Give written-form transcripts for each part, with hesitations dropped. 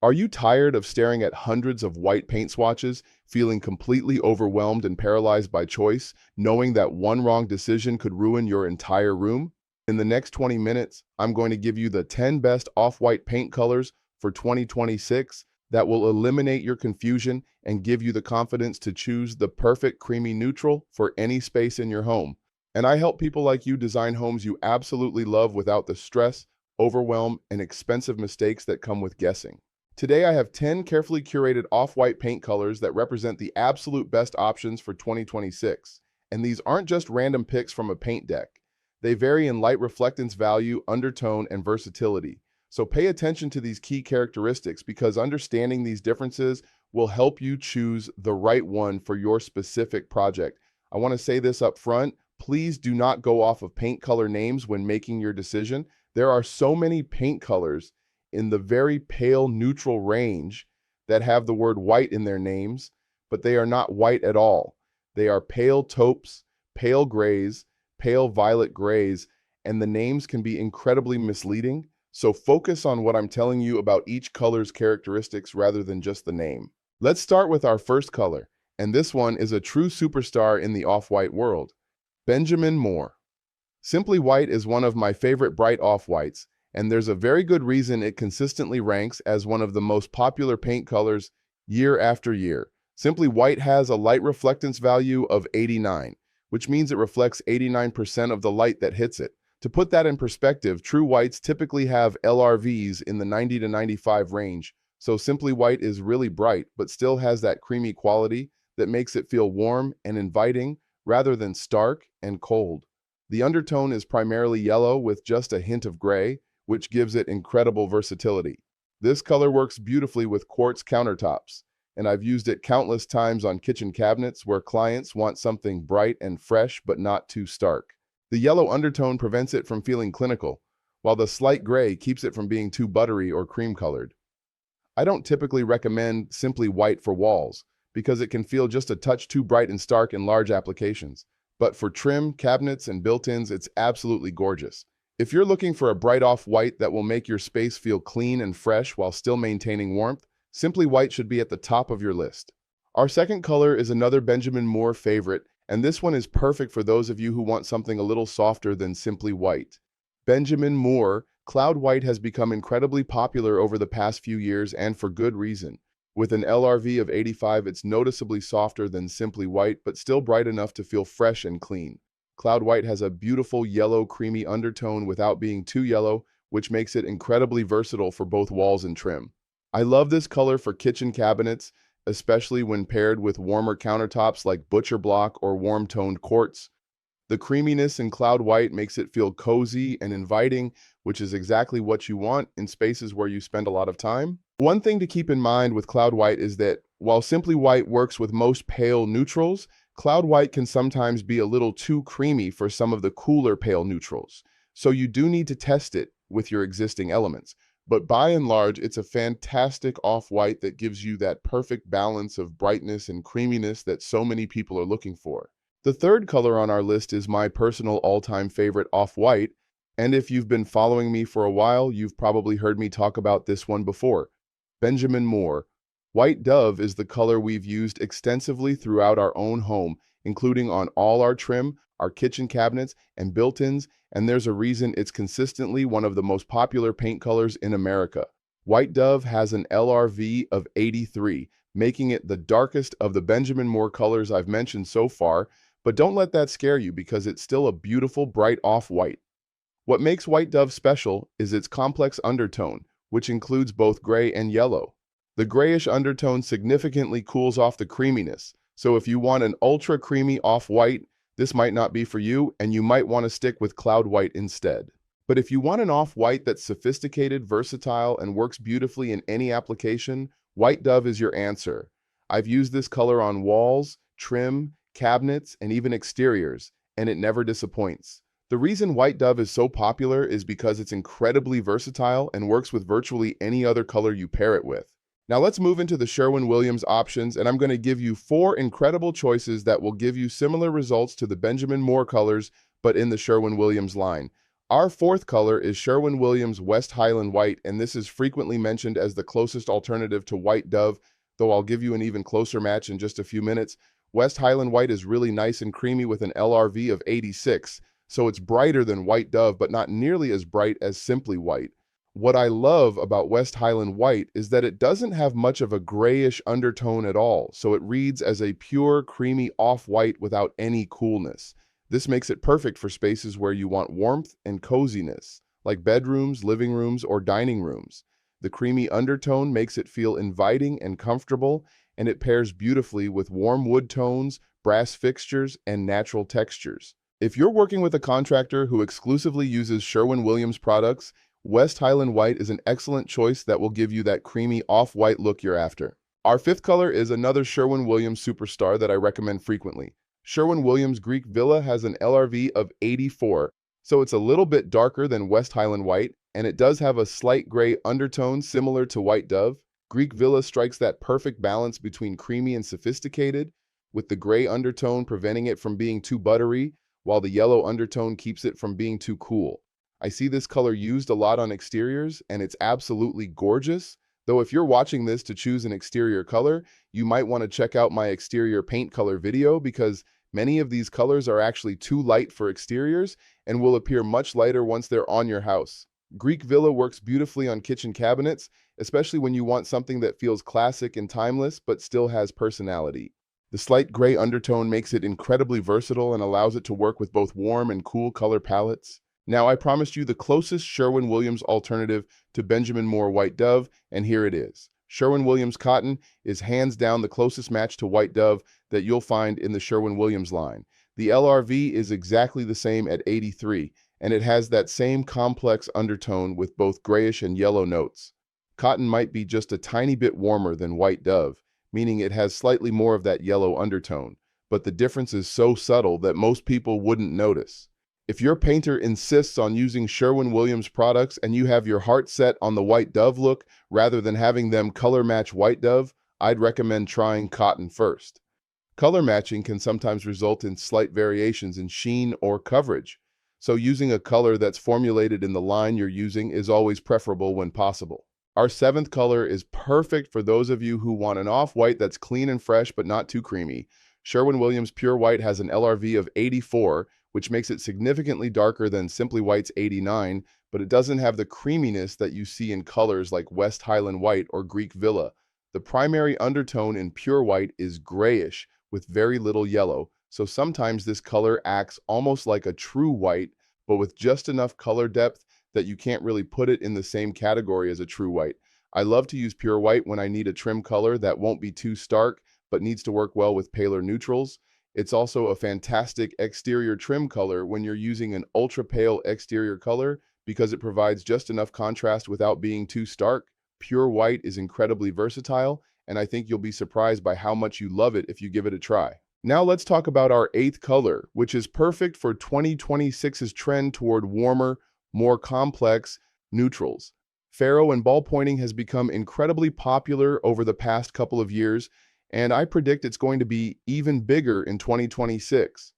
Are you tired of staring at hundreds of white paint swatches, feeling completely overwhelmed and paralyzed by choice, knowing that one wrong decision could ruin your entire room? In the next 20 minutes, I'm going to give you the 10 best off-white paint colors for 2026 that will eliminate your confusion and give you the confidence to choose the perfect creamy neutral for any space in your home. And I help people like you design homes you absolutely love without the stress, overwhelm, and expensive mistakes that come with guessing. Today I have 10 carefully curated off-white paint colors that represent the absolute best options for 2026. And these aren't just random picks from a paint deck. They vary in light reflectance value, undertone, and versatility. So pay attention to these key characteristics because understanding these differences will help you choose the right one for your specific project. I want to say this up front. Please do not go off of paint color names when making your decision. There are so many paint colors in the very pale neutral range that have the word white in their names, but they are not white at all. They are pale taupes, pale grays, pale violet grays, and the names can be incredibly misleading. So focus on what I'm telling you about each color's characteristics rather than just the name. Let's start with our first color, and this one is a true superstar in the off-white world. Benjamin Moore. Simply White is one of my favorite bright off-whites, and there's a very good reason it consistently ranks as one of the most popular paint colors year after year. Simply White has a light reflectance value of 89, which means it reflects 89% of the light that hits it. To put that in perspective, true whites typically have LRVs in the 90 to 95 range, so Simply White is really bright, but still has that creamy quality that makes it feel warm and inviting rather than stark and cold. The undertone is primarily yellow with just a hint of gray, which gives it incredible versatility. This color works beautifully with quartz countertops, and I've used it countless times on kitchen cabinets where clients want something bright and fresh but not too stark. The yellow undertone prevents it from feeling clinical, while the slight gray keeps it from being too buttery or cream-colored. I don't typically recommend Simply White for walls, because it can feel just a touch too bright and stark in large applications. But for trim, cabinets, and built-ins, it's absolutely gorgeous. If you're looking for a bright off-white that will make your space feel clean and fresh while still maintaining warmth, Simply White should be at the top of your list. Our second color is another Benjamin Moore favorite, and this one is perfect for those of you who want something a little softer than Simply White. Benjamin Moore Cloud White has become incredibly popular over the past few years, and for good reason. With an LRV of 85, it's noticeably softer than Simply White, but still bright enough to feel fresh and clean. Cloud White has a beautiful yellow creamy undertone without being too yellow, which makes it incredibly versatile for both walls and trim. I love this color for kitchen cabinets, especially when paired with warmer countertops like butcher block or warm-toned quartz. The creaminess in Cloud White makes it feel cozy and inviting, which is exactly what you want in spaces where you spend a lot of time. One thing to keep in mind with Cloud White is that while Simply White works with most pale neutrals, Cloud White can sometimes be a little too creamy for some of the cooler pale neutrals. So you do need to test it with your existing elements. But by and large, it's a fantastic off-white that gives you that perfect balance of brightness and creaminess that so many people are looking for. The third color on our list is my personal all-time favorite off-white, and if you've been following me for a while, you've probably heard me talk about this one before. Benjamin Moore. White Dove is the color we've used extensively throughout our own home, including on all our trim, our kitchen cabinets, and built-ins, and there's a reason it's consistently one of the most popular paint colors in America. White Dove has an LRV of 83, making it the darkest of the Benjamin Moore colors I've mentioned so far, but don't let that scare you because it's still a beautiful, bright off-white. What makes White Dove special is its complex undertone, which includes both gray and yellow. The grayish undertone significantly cools off the creaminess, so if you want an ultra creamy off-white, this might not be for you, and you might want to stick with Cloud White instead. But if you want an off-white that's sophisticated, versatile, and works beautifully in any application, White Dove is your answer. I've used this color on walls, trim, cabinets, and even exteriors, and it never disappoints. The reason White Dove is so popular is because it's incredibly versatile and works with virtually any other color you pair it with. Now let's move into the Sherwin-Williams options, and I'm going to give you 4 incredible choices that will give you similar results to the Benjamin Moore colors, but in the Sherwin-Williams line. Our fourth color is Sherwin-Williams West Highland White, and this is frequently mentioned as the closest alternative to White Dove, though I'll give you an even closer match in just a few minutes. West Highland White is really nice and creamy with an LRV of 86, so it's brighter than White Dove, but not nearly as bright as Simply White. What I love about West Highland White is that it doesn't have much of a grayish undertone at all, so it reads as a pure, creamy off-white without any coolness. This makes it perfect for spaces where you want warmth and coziness, like bedrooms, living rooms, or dining rooms. The creamy undertone makes it feel inviting and comfortable, and it pairs beautifully with warm wood tones, brass fixtures, and natural textures. If you're working with a contractor who exclusively uses Sherwin-Williams products, West Highland White is an excellent choice that will give you that creamy off-white look you're after. Our fifth color is another Sherwin-Williams superstar that I recommend frequently. Sherwin-Williams Greek Villa has an LRV of 84, so it's a little bit darker than West Highland White, and it does have a slight gray undertone similar to White Dove. Greek Villa strikes that perfect balance between creamy and sophisticated, with the gray undertone preventing it from being too buttery, while the yellow undertone keeps it from being too cool. I see this color used a lot on exteriors, and it's absolutely gorgeous. Though if you're watching this to choose an exterior color, you might want to check out my exterior paint color video because many of these colors are actually too light for exteriors and will appear much lighter once they're on your house. Greek Villa works beautifully on kitchen cabinets, especially when you want something that feels classic and timeless but still has personality. The slight gray undertone makes it incredibly versatile and allows it to work with both warm and cool color palettes. Now, I promised you the closest Sherwin-Williams alternative to Benjamin Moore White Dove, and here it is. Sherwin-Williams Cotton is hands down the closest match to White Dove that you'll find in the Sherwin-Williams line. The LRV is exactly the same at 83, and it has that same complex undertone with both grayish and yellow notes. Cotton might be just a tiny bit warmer than White Dove, meaning it has slightly more of that yellow undertone, but the difference is so subtle that most people wouldn't notice. If your painter insists on using Sherwin-Williams products and you have your heart set on the White Dove look rather than having them color match White Dove, I'd recommend trying Cotton first. Color matching can sometimes result in slight variations in sheen or coverage, so using a color that's formulated in the line you're using is always preferable when possible. Our seventh color is perfect for those of you who want an off-white that's clean and fresh but not too creamy. Sherwin-Williams Pure White has an LRV of 84, which makes it significantly darker than Simply White's 89, but it doesn't have the creaminess that you see in colors like West Highland White or Greek Villa. The primary undertone in Pure White is grayish with very little yellow, so sometimes this color acts almost like a true white, but with just enough color depth that you can't really put it in the same category as a true white. I love to use Pure White when I need a trim color that won't be too stark, but needs to work well with paler neutrals. It's also a fantastic exterior trim color when you're using an ultra pale exterior color because it provides just enough contrast without being too stark. Pure White is incredibly versatile, and I think you'll be surprised by how much you love it if you give it a try. Now let's talk about our eighth color, which is perfect for 2026's trend toward warmer, more complex neutrals. Farrow Ball Pointing has become incredibly popular over the past couple of years, and I predict it's going to be even bigger in 2026.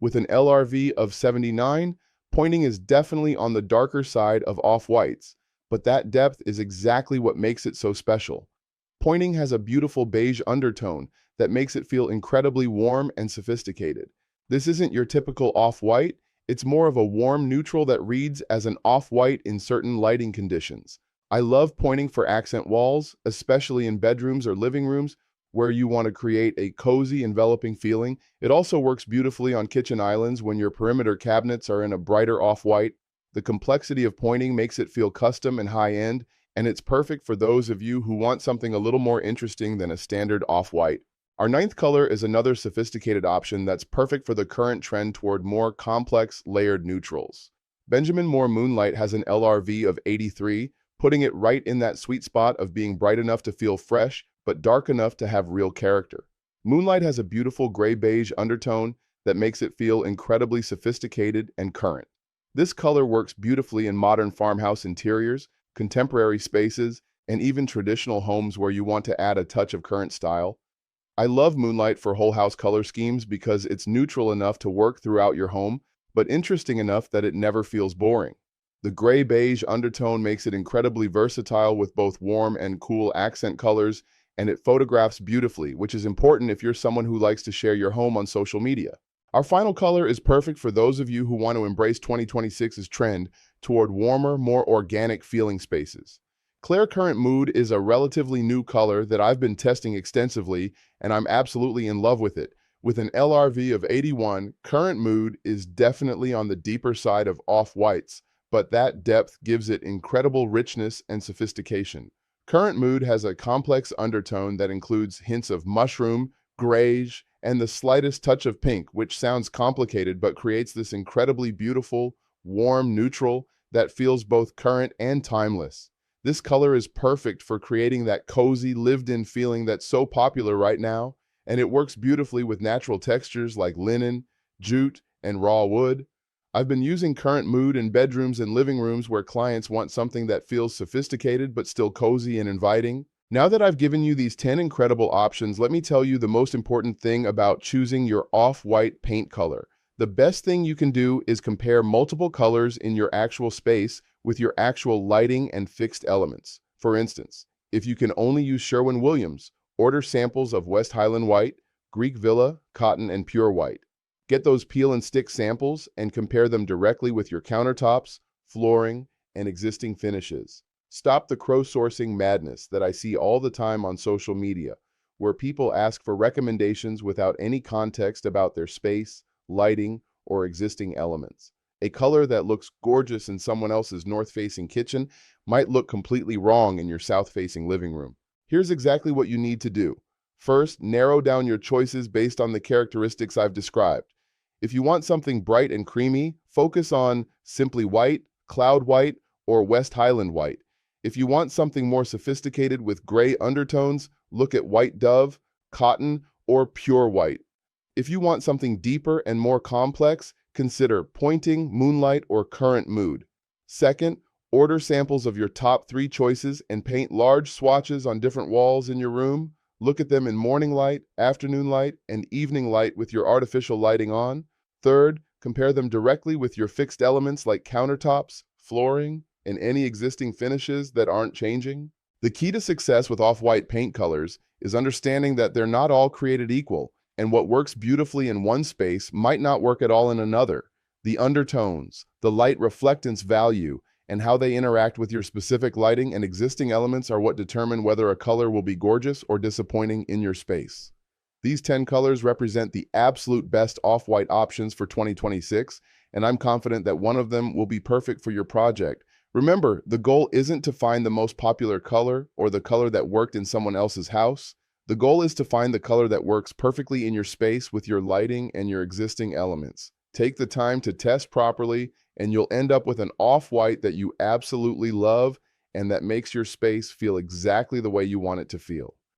With an LRV of 79, pointing is definitely on the darker side of off-whites, but that depth is exactly what makes it so special. Pointing has a beautiful beige undertone that makes it feel incredibly warm and sophisticated. This isn't your typical off-white, it's more of a warm neutral that reads as an off-white in certain lighting conditions. I love pointing for accent walls, especially in bedrooms or living rooms, where you want to create a cozy, enveloping feeling. It also works beautifully on kitchen islands when your perimeter cabinets are in a brighter off-white. The complexity of pointing makes it feel custom and high-end, and it's perfect for those of you who want something a little more interesting than a standard off-white. Our ninth color is another sophisticated option that's perfect for the current trend toward more complex, layered neutrals. Benjamin Moore Moonlight has an LRV of 83, putting it right in that sweet spot of being bright enough to feel fresh, but dark enough to have real character. Moonlight has a beautiful gray-beige undertone that makes it feel incredibly sophisticated and current. This color works beautifully in modern farmhouse interiors, contemporary spaces, and even traditional homes where you want to add a touch of current style. I love Moonlight for whole house color schemes because it's neutral enough to work throughout your home, but interesting enough that it never feels boring. The gray-beige undertone makes it incredibly versatile with both warm and cool accent colors, and it photographs beautifully, which is important if you're someone who likes to share your home on social media. Our final color is perfect for those of you who want to embrace 2026's trend toward warmer, more organic feeling spaces. Clare Current Mood is a relatively new color that I've been testing extensively, and I'm absolutely in love with it. With an LRV of 81, Current Mood is definitely on the deeper side of off-whites, but that depth gives it incredible richness and sophistication. Current Mood has a complex undertone that includes hints of mushroom, greige, and the slightest touch of pink, which sounds complicated but creates this incredibly beautiful, warm neutral that feels both current and timeless. This color is perfect for creating that cozy, lived-in feeling that's so popular right now, and it works beautifully with natural textures like linen, jute, and raw wood. I've been using Current Mood in bedrooms and living rooms where clients want something that feels sophisticated but still cozy and inviting. Now that I've given you these 10 incredible options, let me tell you the most important thing about choosing your off-white paint color. The best thing you can do is compare multiple colors in your actual space with your actual lighting and fixed elements. For instance, if you can only use Sherwin-Williams, order samples of West Highland White, Greek Villa, Cotton, and Pure White. Get those peel and stick samples and compare them directly with your countertops, flooring, and existing finishes. Stop the crowdsourcing madness that I see all the time on social media, where people ask for recommendations without any context about their space, lighting, or existing elements. A color that looks gorgeous in someone else's north-facing kitchen might look completely wrong in your south-facing living room. Here's exactly what you need to do. First, narrow down your choices based on the characteristics I've described. If you want something bright and creamy, focus on Simply White, Cloud White, or West Highland White. If you want something more sophisticated with gray undertones, look at White Dove, Cotton, or Pure White. If you want something deeper and more complex, consider Pointing, Moonlight, or Current Mood. Second, order samples of your top 3 choices and paint large swatches on different walls in your room. Look at them in morning light, afternoon light, and evening light with your artificial lighting on. Third, compare them directly with your fixed elements like countertops, flooring, and any existing finishes that aren't changing. The key to success with off-white paint colors is understanding that they're not all created equal, and what works beautifully in one space might not work at all in another. The undertones, the light reflectance value, and how they interact with your specific lighting and existing elements are what determine whether a color will be gorgeous or disappointing in your space. These 10 colors represent the absolute best off-white options for 2026, and I'm confident that one of them will be perfect for your project. Remember, the goal isn't to find the most popular color or the color that worked in someone else's house. The goal is to find the color that works perfectly in your space with your lighting and your existing elements. Take the time to test properly, and you'll end up with an off-white that you absolutely love and that makes your space feel exactly the way you want it to feel.